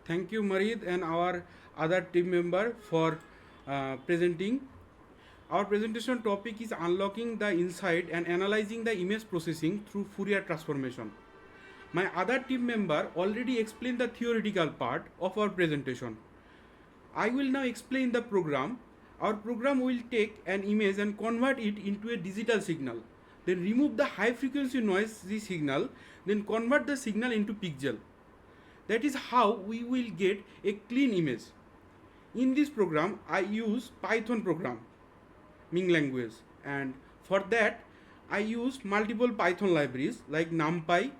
Thank you, Marid, and our other team member for presenting. Our presentation topic is unlocking the insight and analyzing the image processing through Fourier transformation. My other team member already explained the theoretical part of our presentation. I will now explain the program. Our program will take an image and convert it into a digital signal. Then remove the high frequency noisy signal, then convert the signal into pixel. That is how we will get a clean image. In this program, I use Python programming language, and for that I use multiple Python libraries like NumPy,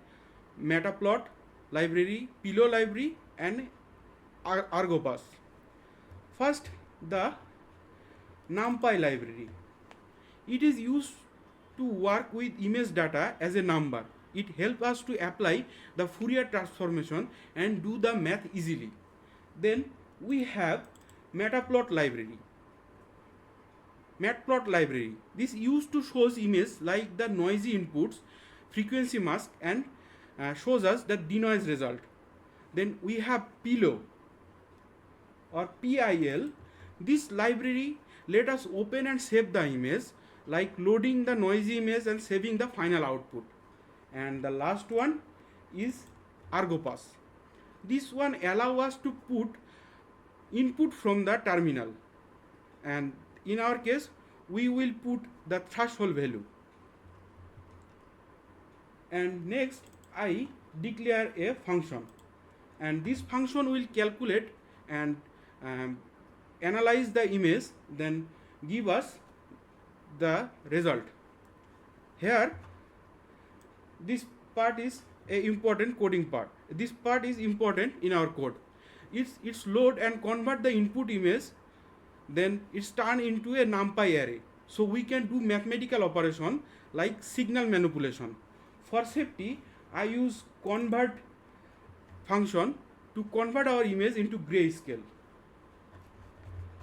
Matplotlib library, Pillow library, and Argopas. First, the NumPy library. It is used to work with image data as a number. It helps us to apply the Fourier transformation and do the math easily. Then we have Matplotlib library. Matplotlib library. This used to shows image like the noisy inputs, frequency mask, and shows us the denoise result. Then we have Pillow or PIL. This library let us open and save the image, like loading the noisy image and saving the final output. And the last one is Argopas. This one allow us to put input from the terminal, and in our case we will put the threshold value. And next I declare a function, and this function will calculate and analyze the image, then give us the result. Here this part is a important coding part. This part is important in our code. It's load and convert the input image, then it's turned into a NumPy array. So we can do mathematical operation like signal manipulation. For safety, I use convert function to convert our image into grayscale.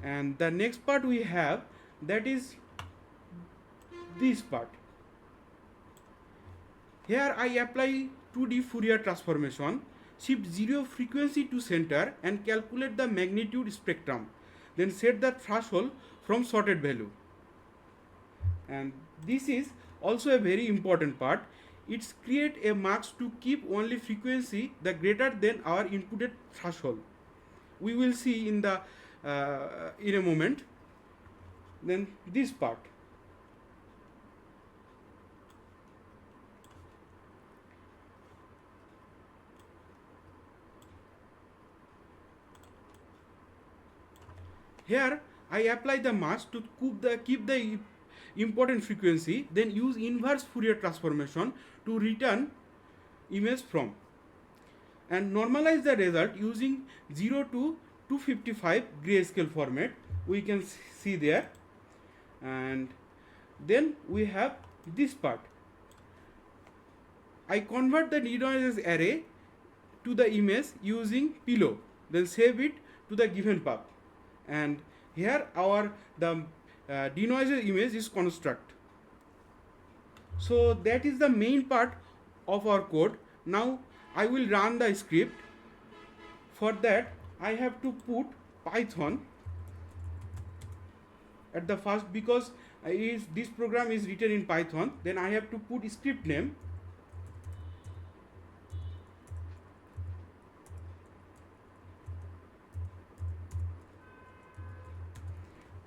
And the next part we have, that is this part. Here I apply 2D Fourier transformation, shift 0 frequency to center and calculate the magnitude spectrum, then set the threshold from sorted value. And this is also a very important part. It's create a mask to keep only frequency the greater than our inputted threshold. We will see in the in a moment. Then this part. Here I apply the mask to keep the important frequency, then use inverse Fourier transformation to return image from, and normalize the result using 0 to 255 grayscale format. We can see there. And then we have this part. I convert the denoise array to the image using Pillow, then save it to the given path. And here the denoise image is construct. So that is the main part of our code. Now I will run the script. For that I have to put Python at the first, because this program is written in Python. Then I have to put script name,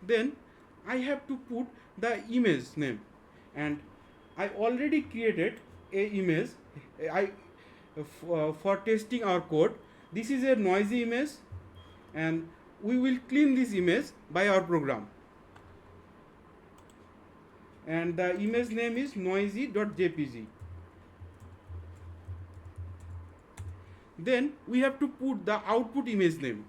then I have to put the image name, and I already created a image for testing our code. This is a noisy image, and we will clean this image by our program, and the image name is noisy.jpg. Then we have to put the output image name.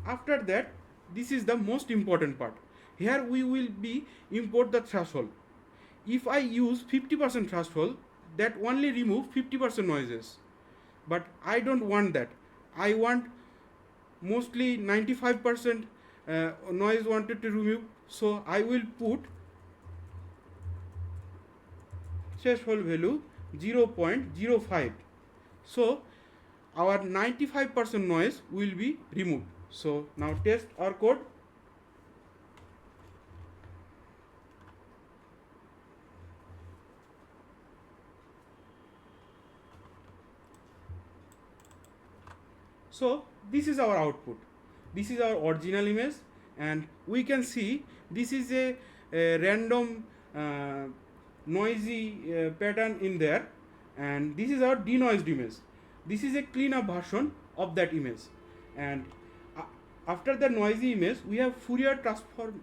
After that, this is the most important part. Here we will be import the threshold. If I use 50% threshold, that only remove 50% noises, but I don't want that. I want mostly 95% noise wanted to remove, so I will put threshold value 0.05. So our 95% noise will be removed. So now test our code. So this is our output. This is our original image, and we can see this is a random noisy pattern in there, and this is our denoised image. This is a cleanup version of that image, and after the noisy image we have Fourier transform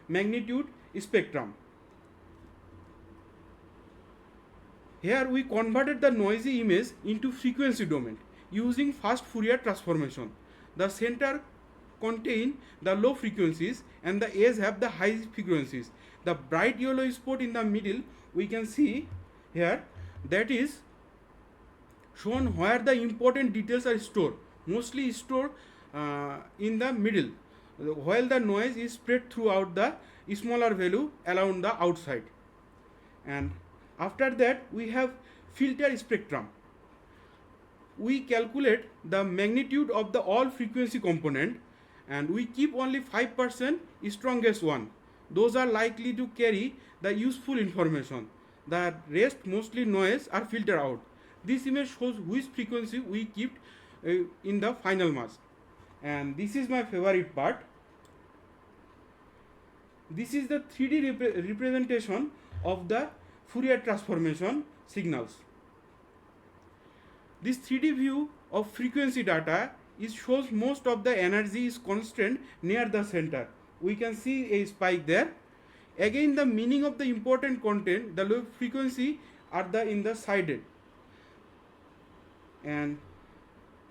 magnitude spectrum. Here we converted the noisy image into frequency domain using fast Fourier transformation. The center contain the low frequencies and the edge have the high frequencies. The bright yellow spot in the middle we can see here, that is shown where the important details are stored, mostly stored in the middle, while the noise is spread throughout the smaller value around the outside. And after that we have filter spectrum. We calculate the magnitude of the all frequency component, and we keep only 5% strongest one. Those are likely to carry the useful information. The rest, mostly noise, are filtered out. This image shows which frequency we kept in the final mask. And this is my favorite part. This is the 3D representation of the Fourier transformation signals. This 3D view of frequency data shows most of the energy is constant near the center. We can see a spike there. Again, the meaning of the important content, the low frequency are in the sided. And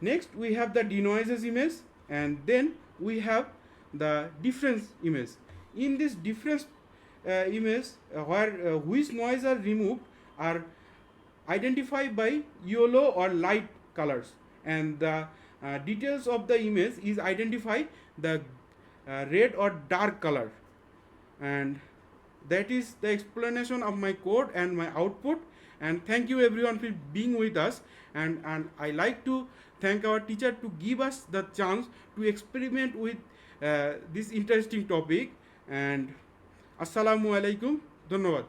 next we have the denoises image, and then we have the difference image. In this difference image, where which noise are removed are identified by yellow or light colors, and the details of the image is identified the red or dark color. And that is the explanation of my code and my output. And thank you everyone for being with us, and I like to thank our teacher to give us the chance to experiment with this interesting topic. And assalamu alaikum, dhanyawad.